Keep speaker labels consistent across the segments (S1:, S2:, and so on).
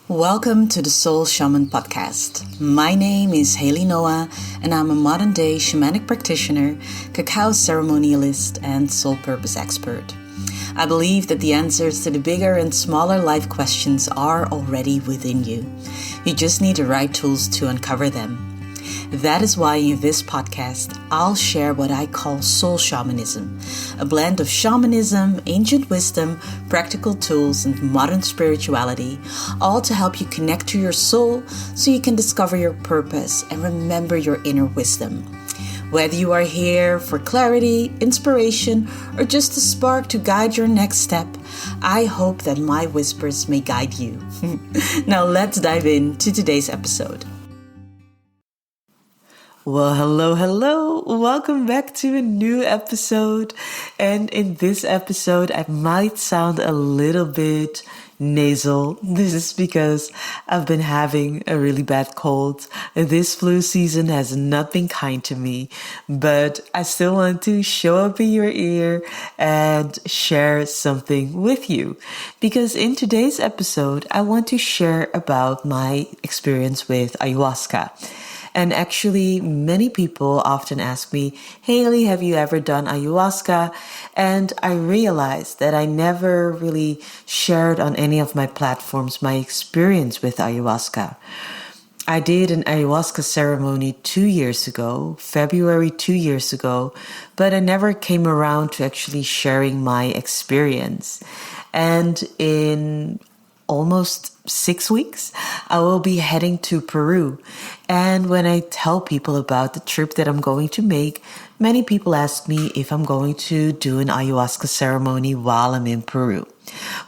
S1: Welcome to the Soul Shaman Podcast. My name is Haley Noah, and I'm a modern-day shamanic practitioner, cacao ceremonialist, and soul purpose expert. I believe that the answers to the bigger and smaller life questions are already within you. You just need the right tools to uncover them. That is why in this podcast, I'll share what I call soul shamanism, a blend of shamanism, ancient wisdom, practical tools, and modern spirituality, all to help you connect to your soul so you can discover your purpose and remember your inner wisdom. Whether you are here for clarity, inspiration, or just a spark to guide your next step, I hope that my whispers may guide you. Now let's dive into today's episode. Well, hello. Welcome back to a new episode. And in this episode, I might sound a little bit nasal. This is because I've been having a really bad cold. This flu season has not been kind to me, but I still want to show up in your ear and share something with you. Because in today's episode, I want to share about my experience with ayahuasca. And actually, many people often ask me, Haley, have you ever done ayahuasca? And I realized that I never really shared on any of my platforms my experience with ayahuasca. I did an ayahuasca ceremony 2 years ago, February 2 years ago, but I never came around to actually sharing my experience. And in almost 6 weeks, I will be heading to Peru. And when I tell people about the trip that I'm going to make, many people ask me if I'm going to do an ayahuasca ceremony while I'm in Peru.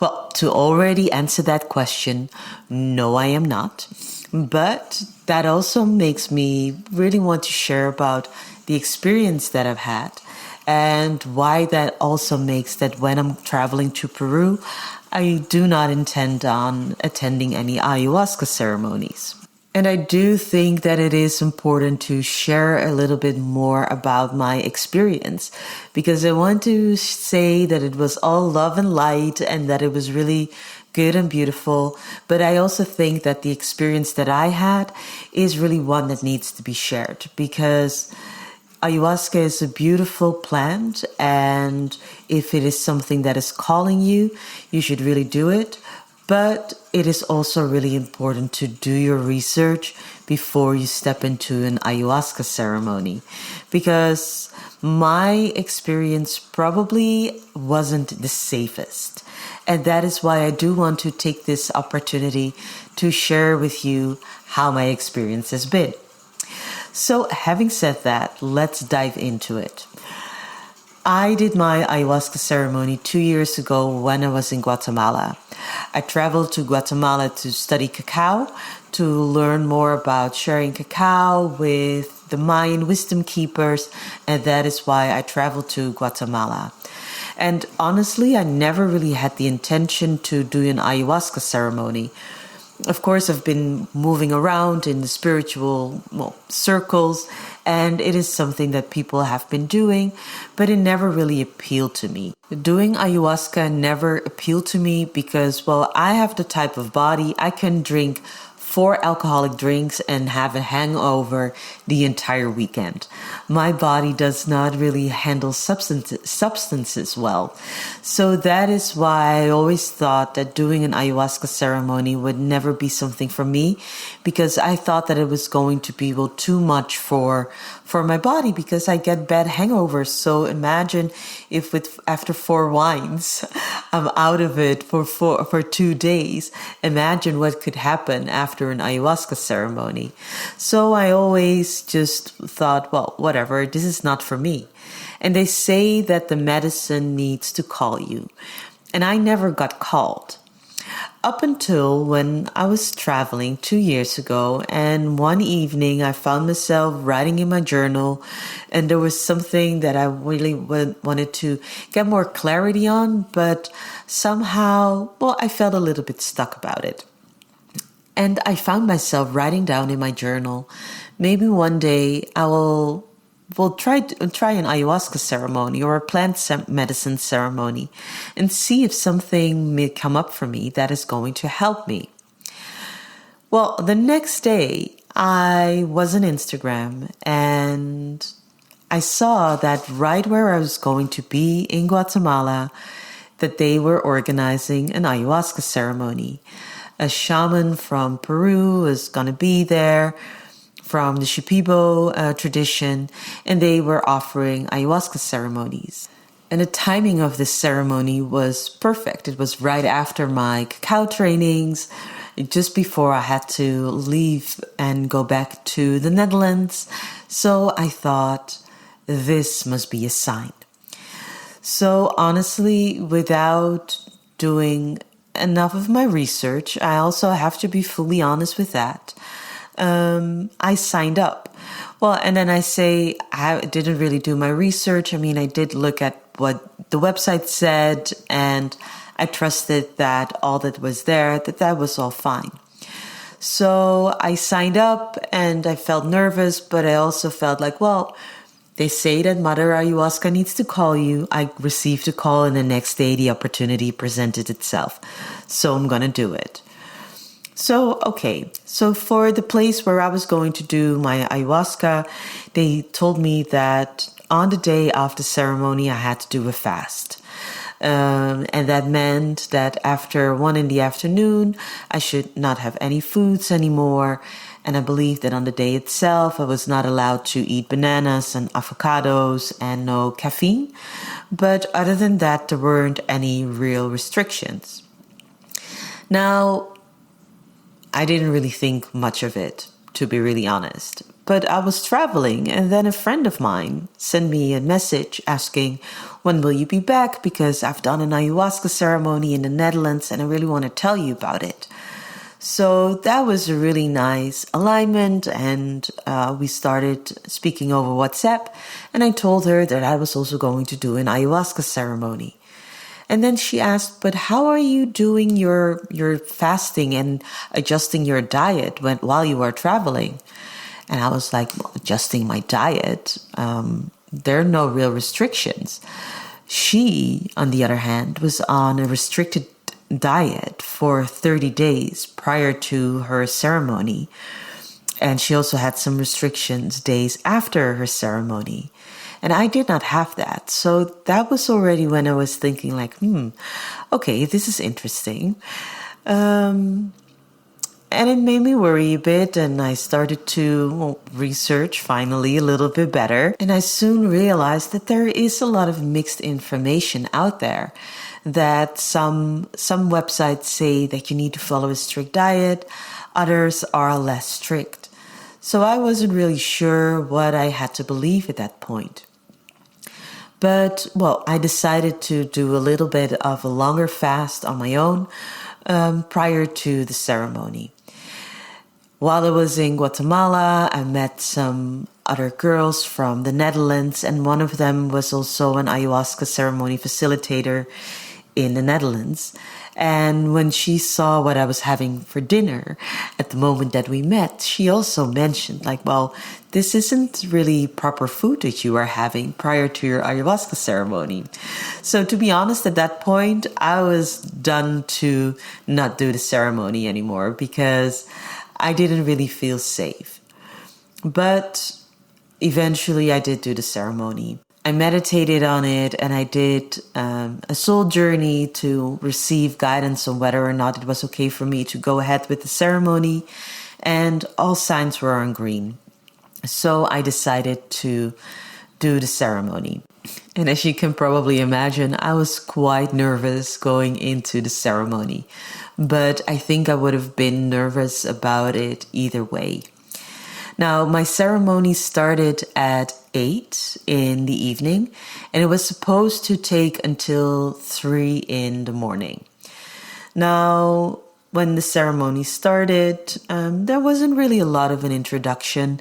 S1: Well, to already answer that question, no, I am not. But that also makes me really want to share about the experience that I've had and why that also makes that when I'm traveling to Peru, I do not intend on attending any ayahuasca ceremonies. And I do think that it is important to share a little bit more about my experience because I want to say that it was all love and light and that it was really good and beautiful. But I also think that the experience that I had is really one that needs to be shared because ayahuasca is a beautiful plant, and if it is something that is calling you, you should really do it. But it is also really important to do your research before you step into an ayahuasca ceremony, because my experience probably wasn't the safest. And that is why I do want to take this opportunity to share with you how my experience has been. So having said that, let's dive into it. I did my ayahuasca ceremony 2 years ago when I was in Guatemala. I traveled to Guatemala to study cacao, to learn more about sharing cacao with the Mayan wisdom keepers, and that is why I traveled to Guatemala. And honestly, I never really had the intention to do an ayahuasca ceremony. Of course, I've been moving around in the spiritual circles, and it is something that people have been doing, but it never really appealed to me. Doing ayahuasca never appealed to me because, I have the type of body I can drink 4 alcoholic drinks and have a hangover the entire weekend. My body does not really handle substances well. So that is why I always thought that doing an ayahuasca ceremony would never be something for me, because I thought that it was going to be too much for my body because I get bad hangovers. So imagine if after 4 wines, I'm out of it for 2 days. Imagine what could happen after an ayahuasca ceremony. So I always just thought, whatever, this is not for me. And they say that the medicine needs to call you. And I never got called. Up until when I was traveling 2 years ago, and one evening I found myself writing in my journal, and there was something that I really wanted to get more clarity on, but somehow, I felt a little bit stuck about it. And I found myself writing down in my journal, maybe one day I will try an ayahuasca ceremony or a plant medicine ceremony and see if something may come up for me that is going to help me. Well, the next day I was on Instagram and I saw that right where I was going to be in Guatemala, that they were organizing an ayahuasca ceremony. A shaman from Peru was going to be there from the Shipibo tradition, and they were offering ayahuasca ceremonies. And the timing of this ceremony was perfect. It was right after my cacao trainings, just before I had to leave and go back to the Netherlands. So I thought, this must be a sign. So honestly, without doing enough of my research, I also have to be fully honest with that. I signed up. Well, and then I didn't really do my research. I mean, I did look at what the website said, and I trusted that all that was there, that was all fine. So I signed up and I felt nervous, but I also felt like, well, they say that Mother Ayahuasca needs to call you. I received a call, and the next day the opportunity presented itself. So I'm going to do it. So, okay. So for the place where I was going to do my ayahuasca, they told me that on the day of the ceremony, I had to do a fast. And that meant that after 1 p.m, I should not have any foods anymore. And I believe that on the day itself, I was not allowed to eat bananas and avocados and no caffeine. But other than that, there weren't any real restrictions. Now, I didn't really think much of it, to be really honest. But I was traveling, and then a friend of mine sent me a message asking, when will you be back? Because I've done an ayahuasca ceremony in the Netherlands and I really want to tell you about it. So that was a really nice alignment, and we started speaking over WhatsApp, and I told her that I was also going to do an ayahuasca ceremony. And then she asked, but how are you doing your fasting and adjusting your diet while you are traveling? And I was like, well, adjusting my diet, there are no real restrictions. She, on the other hand, was on a restricted diet for 30 days prior to her ceremony. And she also had some restrictions days after her ceremony. And I did not have that. So that was already when I was thinking like, okay, this is interesting. And it made me worry a bit, and I started to research finally a little bit better. And I soon realized that there is a lot of mixed information out there, that some websites say that you need to follow a strict diet, others are less strict. So I wasn't really sure what I had to believe at that point. But, well, I decided to do a little bit of a longer fast on my own prior to the ceremony. While I was in Guatemala, I met some other girls from the Netherlands, and one of them was also an ayahuasca ceremony facilitator in the Netherlands. And when she saw what I was having for dinner at the moment that we met, she also mentioned like, well, this isn't really proper food that you are having prior to your ayahuasca ceremony. So to be honest, at that point, I was done to not do the ceremony anymore because I didn't really feel safe. But eventually I did do the ceremony. I meditated on it, and I did a soul journey to receive guidance on whether or not it was okay for me to go ahead with the ceremony, and all signs were on green. So I decided to do the ceremony. And as you can probably imagine, I was quite nervous going into the ceremony, but I think I would have been nervous about it either way. Now, my ceremony started at 8 in the evening, and it was supposed to take until 3 in the morning. Now, when the ceremony started, there wasn't really a lot of an introduction.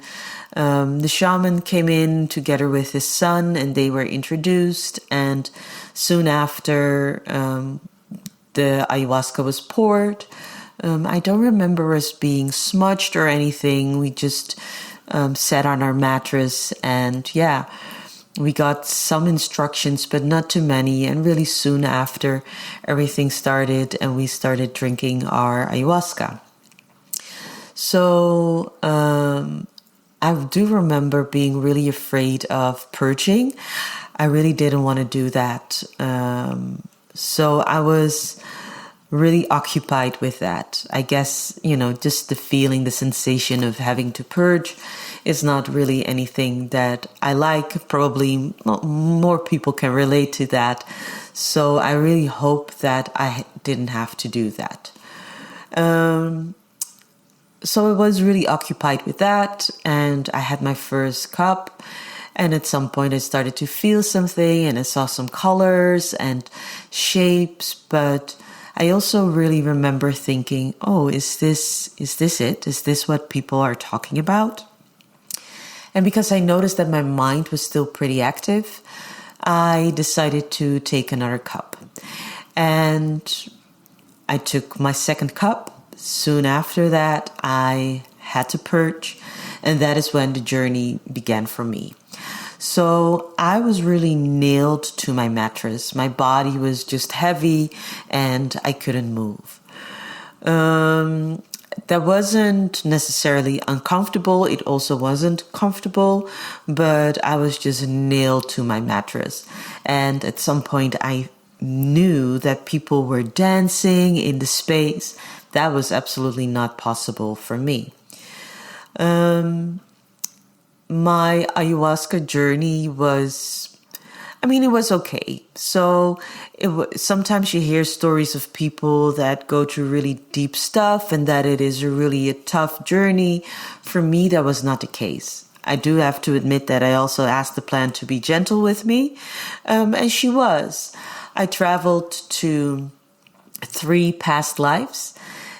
S1: The shaman came in together with his son, and they were introduced, and soon after, the ayahuasca was poured. I don't remember us being smudged or anything. We just sat on our mattress, and we got some instructions, but not too many. And really soon after, everything started, and we started drinking our ayahuasca. So I do remember being really afraid of purging. I really didn't want to do that. So I was really occupied with that. I guess, just the feeling, the sensation of having to purge is not really anything that I like. Probably more people can relate to that. So I really hope that I didn't have to do that. So I was really occupied with that, and I had my first cup, and at some point I started to feel something, and I saw some colors and shapes, but I also really remember thinking, oh, is this it? Is this what people are talking about? And because I noticed that my mind was still pretty active, I decided to take another cup. And I took my second cup. Soon after that, I had to purge, and that is when the journey began for me. So I was really nailed to my mattress. My body was just heavy and I couldn't move. That wasn't necessarily uncomfortable. It also wasn't comfortable, but I was just nailed to my mattress. And at some point I knew that people were dancing in the space. That was absolutely not possible for me. My ayahuasca journey was okay. So sometimes you hear stories of people that go through really deep stuff and that it is really a tough journey. For me, that was not the case. I do have to admit that I also asked the plant to be gentle with me, and she was. I traveled to 3 past lives,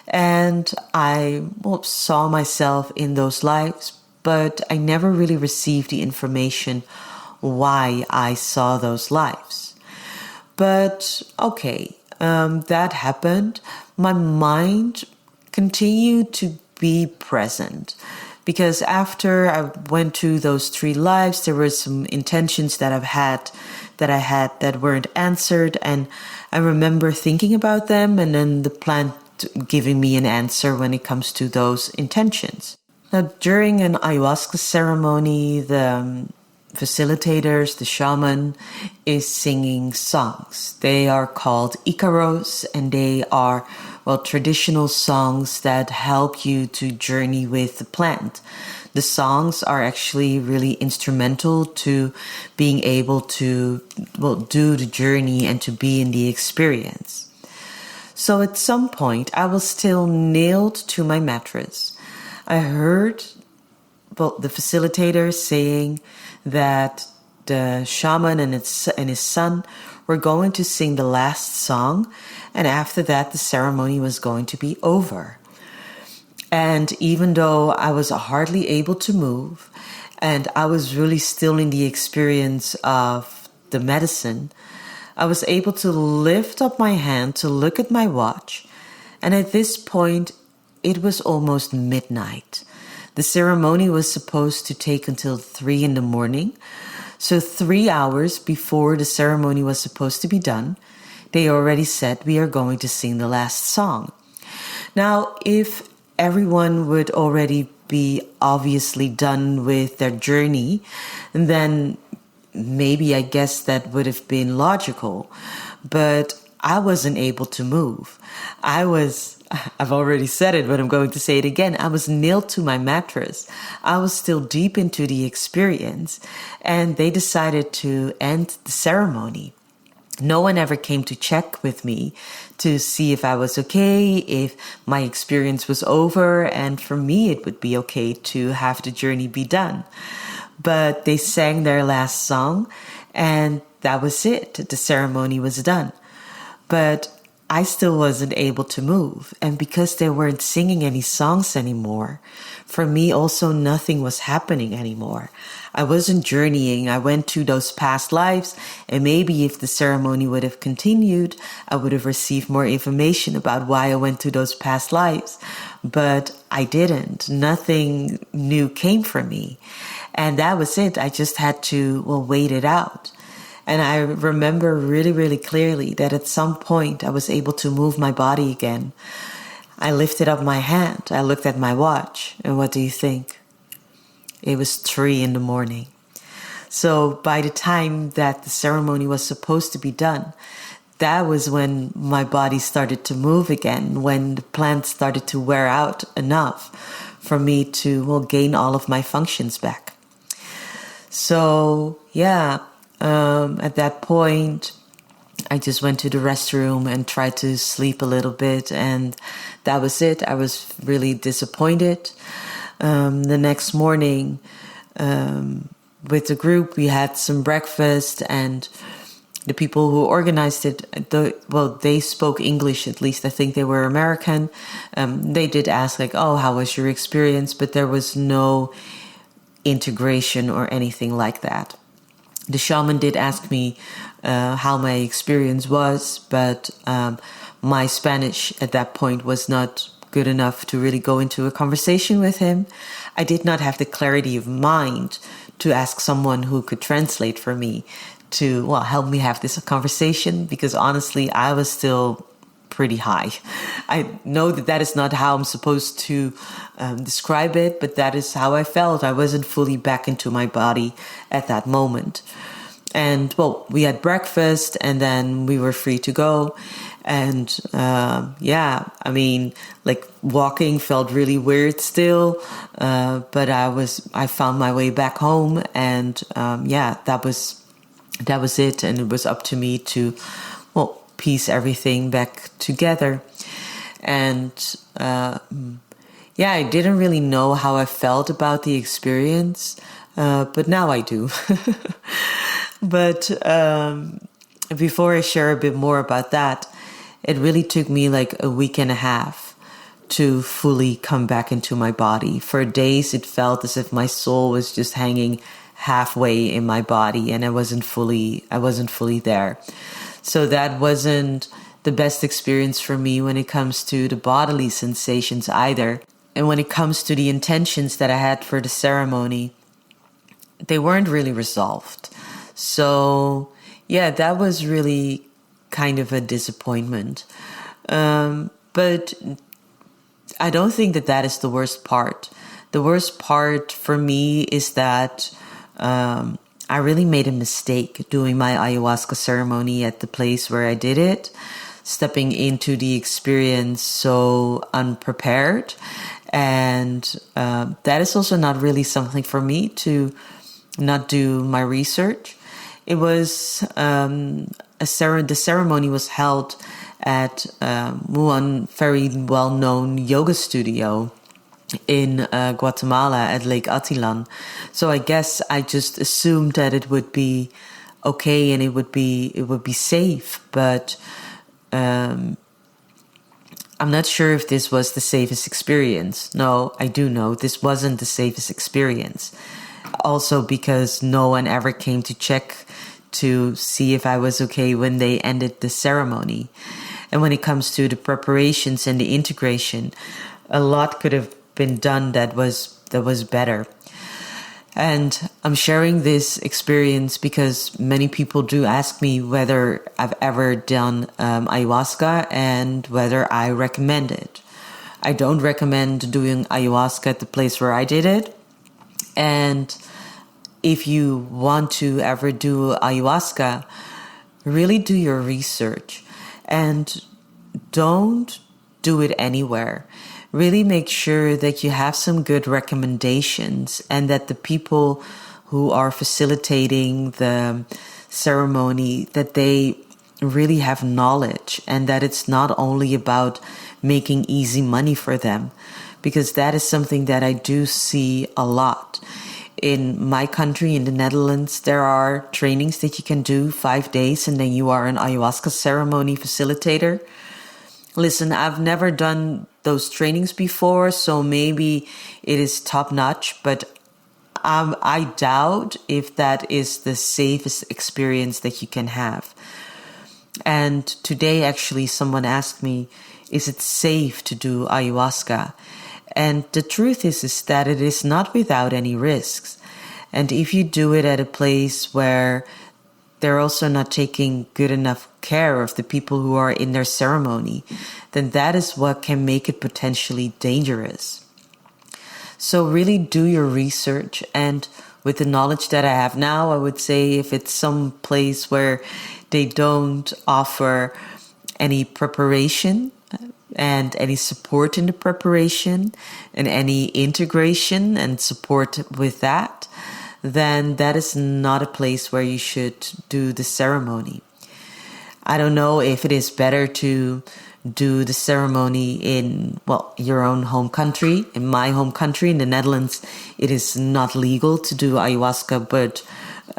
S1: and I saw myself in those lives, but I never really received the information why I saw those lives. But okay, that happened. My mind continued to be present, because after I went to those 3 lives, there were some intentions that I had that weren't answered, and I remember thinking about them, and then the plant giving me an answer when it comes to those intentions. Now, during an ayahuasca ceremony, the facilitators, the shaman, is singing songs. They are called Icaros, and they are, traditional songs that help you to journey with the plant. The songs are actually really instrumental to being able to, do the journey and to be in the experience. So at some point, I was still nailed to my mattress. I heard the facilitator saying that the shaman and his son were going to sing the last song, and after that the ceremony was going to be over. And even though I was hardly able to move, and I was really still in the experience of the medicine, I was able to lift up my hand to look at my watch, and at this point it was almost midnight. The ceremony was supposed to take until 3 a.m. So 3 hours before the ceremony was supposed to be done, they already said we are going to sing the last song. Now, if everyone would already be obviously done with their journey, then maybe I guess that would have been logical. But I wasn't able to move. I've already said it, but I'm going to say it again. I was nailed to my mattress. I was still deep into the experience, and they decided to end the ceremony. No one ever came to check with me to see if I was okay, if my experience was over, and for me it would be okay to have the journey be done. But they sang their last song, and that was it. The ceremony was done. But I still wasn't able to move. And because they weren't singing any songs anymore, for me also nothing was happening anymore. I wasn't journeying. I went to those past lives, and maybe if the ceremony would have continued, I would have received more information about why I went to those past lives. But I didn't. Nothing new came from me. And that was it. I just had to, wait it out. And I remember really, really clearly that at some point I was able to move my body again. I lifted up my hand. I looked at my watch. And what do you think? It was 3 a.m. So by the time that the ceremony was supposed to be done, that was when my body started to move again, when the plant started to wear out enough for me to, well, gain all of my functions back. So, yeah, at that point, I just went to the restroom and tried to sleep a little bit, and that was it. I was really disappointed. The next morning, with the group, we had some breakfast, and the people who organized it, they spoke English, at least I think they were American. They did ask like, oh, how was your experience? But there was no integration or anything like that. The shaman did ask me how my experience was, but my Spanish at that point was not good enough to really go into a conversation with him. I did not have the clarity of mind to ask someone who could translate for me to, well, help me have this conversation, because honestly, I was still pretty high. I know that that is not how I'm supposed to describe it, but that is how I felt. I wasn't fully back into my body at that moment. And well, we had breakfast and then we were free to go. And I mean, like walking felt really weird still, but I found my way back home, and that was it. And it was up to me to, well, piece everything back together. And I didn't really know how I felt about the experience, but now I do. But before I share a bit more about that, it really took me like a week and a half to fully come back into my body. For days, it felt as if my soul was just hanging halfway in my body, and I wasn't fully there. So that wasn't the best experience for me when it comes to the bodily sensations either. And when it comes to the intentions that I had for the ceremony, they weren't really resolved. So yeah, that was really kind of a disappointment. But I don't think that is the worst part. The worst part for me is that I really made a mistake doing my ayahuasca ceremony at the place where I did it, stepping into the experience so unprepared. And that is also not really something for me to not do my research. It was the ceremony was held at one very well-known yoga studio in Guatemala at Lake Atilan. So I guess I just assumed that it would be okay and it would be safe, but I'm not sure if this was the safest experience. No, I do know this wasn't the safest experience. Also because no one ever came to check to see if I was okay when they ended the ceremony. And when it comes to the preparations and the integration, a lot could have been done that was better. And I'm sharing this experience because many people do ask me whether I've ever done ayahuasca and whether I recommend it. I don't recommend doing ayahuasca at the place where I did it. And if you want to ever do ayahuasca, really do your research and don't do it anywhere. Really make sure that you have some good recommendations and that the people who are facilitating the ceremony, that they really have knowledge and that it's not only about making easy money for them, because that is something that I do see a lot. In my country, in the Netherlands, there are trainings that you can do 5 days and then you are an ayahuasca ceremony facilitator. Listen, I've never done those trainings before, so maybe it is top notch, but I doubt if that is the safest experience that you can have. And today, actually, someone asked me, is it safe to do ayahuasca? And the truth is that it is not without any risks. And if you do it at a place where they're also not taking good enough care of the people who are in their ceremony, then that is what can make it potentially dangerous. So really do your research, and with the knowledge that I have now, I would say if it's some place where they don't offer any preparation and any support in the preparation and any integration and support with that, then that is not a place where you should do the ceremony. I don't know if it is better to do the ceremony in, your own home country. In my home country, in the Netherlands, it is not legal to do ayahuasca, but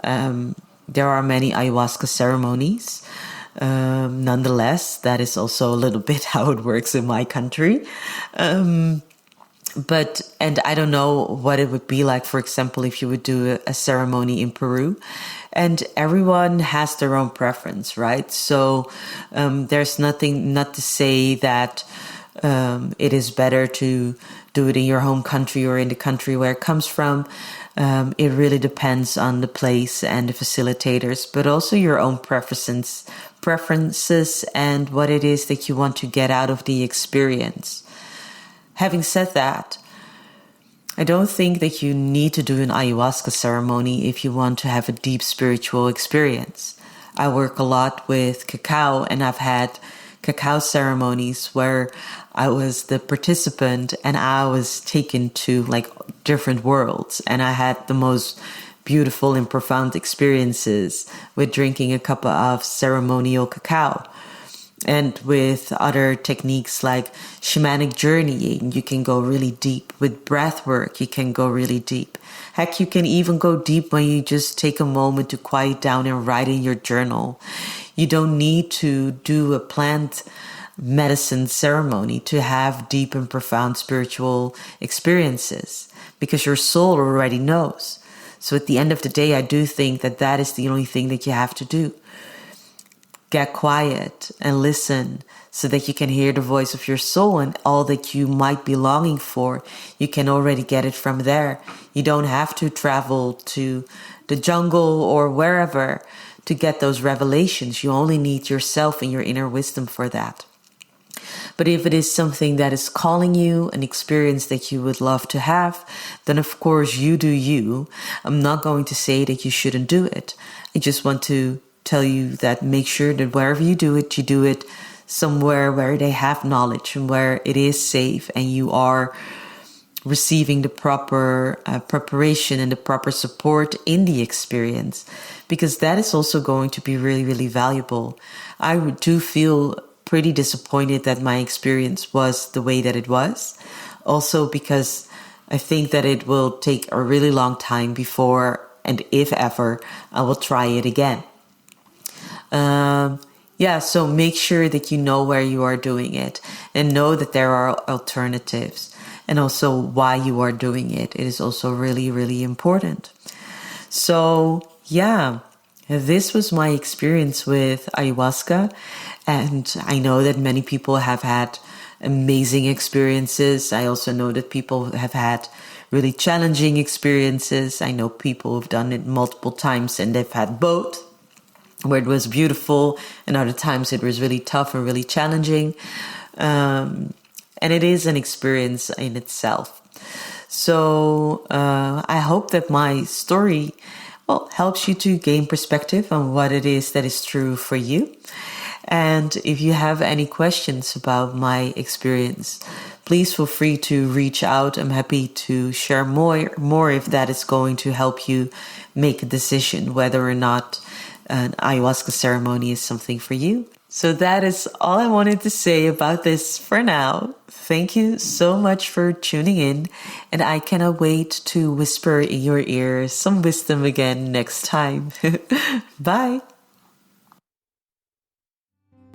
S1: there are many ayahuasca ceremonies. Nonetheless, that is also a little bit how it works in my country. And I don't know what it would be like, for example, if you would do a ceremony in Peru. And everyone has their own preference, right? So there's not to say that it is better to do it in your home country or in the country where it comes from. It really depends on the place and the facilitators, but also your own preferences and what it is that you want to get out of the experience. Having said that, I don't think that you need to do an ayahuasca ceremony if you want to have a deep spiritual experience. I work a lot with cacao, and I've had cacao ceremonies where I was the participant and I was taken to different worlds, and I had the most beautiful and profound experiences with drinking a cup of ceremonial cacao. And with other techniques like shamanic journeying, you can go really deep. With breath work, you can go really deep. Heck, you can even go deep when you just take a moment to quiet down and write in your journal. You don't need to do a plant medicine ceremony to have deep and profound spiritual experiences, because your soul already knows. So at the end of the day, I do think that that is the only thing that you have to do. Get quiet and listen so that you can hear the voice of your soul, and all that you might be longing for, you can already get it from there. You don't have to travel to the jungle or wherever to get those revelations. You only need yourself and your inner wisdom for that. But if it is something that is calling you, an experience that you would love to have, then of course you do you. I'm not going to say that you shouldn't do it. I just want to tell you that make sure that wherever you do it somewhere where they have knowledge and where it is safe and you are receiving the proper preparation and the proper support in the experience, because that is also going to be really, really valuable. I do feel pretty disappointed that my experience was the way that it was. Also because I think that it will take a really long time before, and if ever, I will try it again. So make sure that you know where you are doing it and know that there are alternatives, and also why you are doing it. It is also really, really important. So this was my experience with ayahuasca. And I know that many people have had amazing experiences. I also know that people have had really challenging experiences. I know people who've done it multiple times and they've had both, where it was beautiful and other times it was really tough and really challenging. And it is an experience in itself. So I hope that my story helps you to gain perspective on what it is that is true for you. And if you have any questions about my experience, please feel free to reach out. I'm happy to share more if that is going to help you make a decision whether or not an ayahuasca ceremony is something for you. So that is all I wanted to say about this for now. Thank you so much for tuning in, and I cannot wait to whisper in your ear some wisdom again next time. Bye.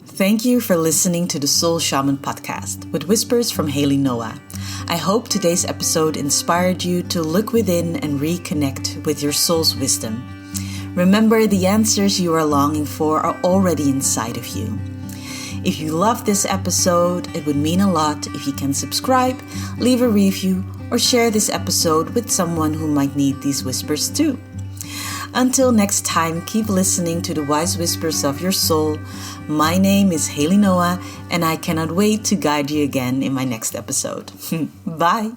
S1: Thank you for listening to the Soul Shaman podcast with whispers from Haley Noah. I hope today's episode inspired you to look within and reconnect with your soul's wisdom. Remember, the answers you are longing for are already inside of you. If you loved this episode, it would mean a lot if you can subscribe, leave a review, or share this episode with someone who might need these whispers too. Until next time, keep listening to the wise whispers of your soul. My name is Haley Noah, and I cannot wait to guide you again in my next episode. Bye.